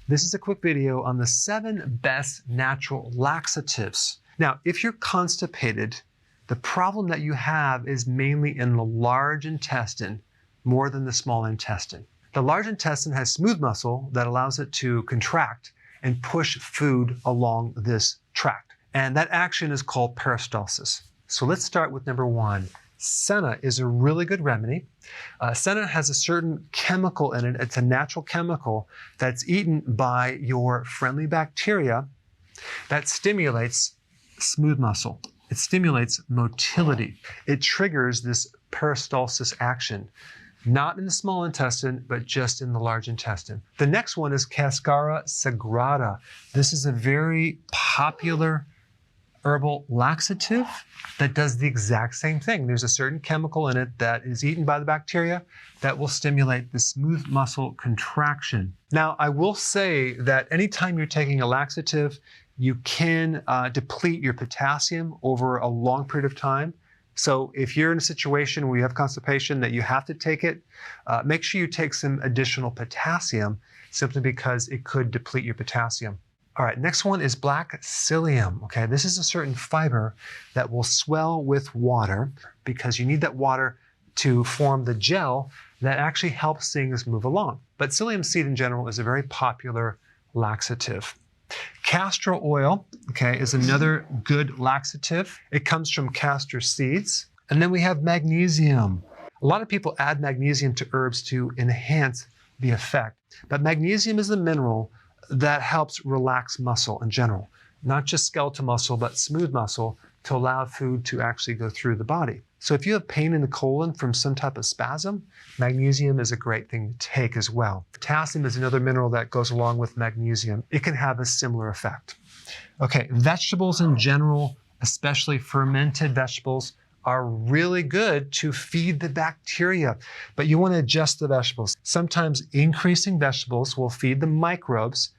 This is a quick video on the 7 best natural laxatives. Now, if you're constipated, the problem that you have is mainly in the large intestine more than the small intestine. The large intestine has smooth muscle that allows it to contract and push food along this tract. And that action is called peristalsis. So let's start with number 1. Senna is a really good remedy. Senna has a certain chemical in it. It's a natural chemical that's eaten by your friendly bacteria that stimulates smooth muscle. It stimulates motility. It triggers this peristalsis action, not in the small intestine, but just in the large intestine. The next one is Cascara sagrada. This is a very popular herbal laxative that does the exact same thing. There's a certain chemical in it that is eaten by the bacteria that will stimulate the smooth muscle contraction. Now, I will say that anytime you're taking a laxative, you can deplete your potassium over a long period of time. So if you're in a situation where you have constipation that you have to take it, make sure you take some additional potassium simply because it could deplete your potassium. All right, next one is black psyllium. Okay, this is a certain fiber that will swell with water because you need that water to form the gel that actually helps things move along. But psyllium seed in general is a very popular laxative. Castor oil, okay, is another good laxative. It comes from castor seeds. And then we have magnesium. A lot of people add magnesium to herbs to enhance the effect. But magnesium is a mineral that helps relax muscle in general, not just skeletal muscle, but smooth muscle to allow food to actually go through the body. So if you have pain in the colon from some type of spasm, magnesium is a great thing to take as well. Potassium is another mineral that goes along with magnesium. It can have a similar effect. Okay, vegetables in general, especially fermented vegetables, are really good to feed the bacteria, but you want to adjust the vegetables. Sometimes increasing vegetables will feed the microbes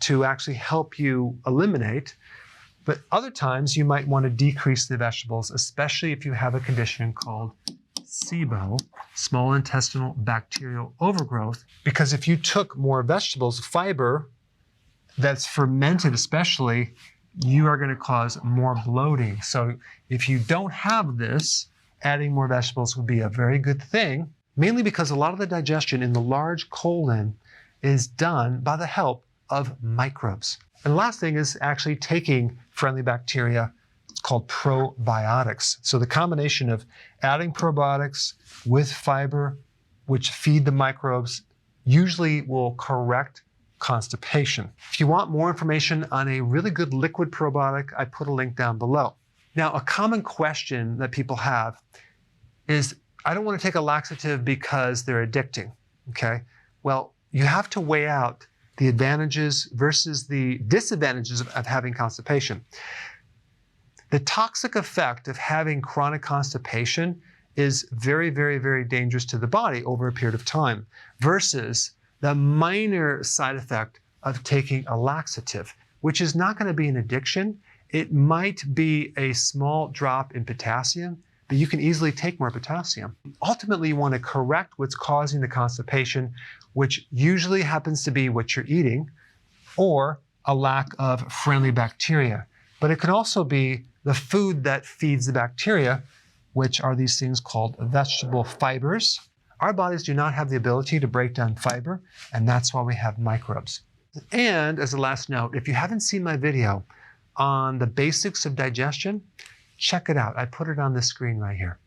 to actually help you eliminate, but other times you might want to decrease the vegetables, especially if you have a condition called SIBO, small intestinal bacterial overgrowth, because if you took more vegetables, fiber that's fermented especially, you are going to cause more bloating. So if you don't have this, adding more vegetables would be a very good thing, mainly because a lot of the digestion in the large colon is done by the help of microbes. And the last thing is actually taking friendly bacteria. It's called probiotics. So the combination of adding probiotics with fiber, which feed the microbes, usually will correct constipation. If you want more information on a really good liquid probiotic, I put a link down below. Now, a common question that people have is, I don't want to take a laxative because they're addicting, okay? Well, you have to weigh out the advantages versus the disadvantages of having constipation. The toxic effect of having chronic constipation is very, very, very dangerous to the body over a period of time versus the minor side effect of taking a laxative, which is not going to be an addiction. It might be a small drop in potassium, but you can easily take more potassium. Ultimately, you want to correct what's causing the constipation, which usually happens to be what you're eating or a lack of friendly bacteria. But it can also be the food that feeds the bacteria, which are these things called vegetable fibers. Our bodies do not have the ability to break down fiber, and that's why we have microbes. And as a last note, if you haven't seen my video on the basics of digestion, check it out. I put it on the screen right here.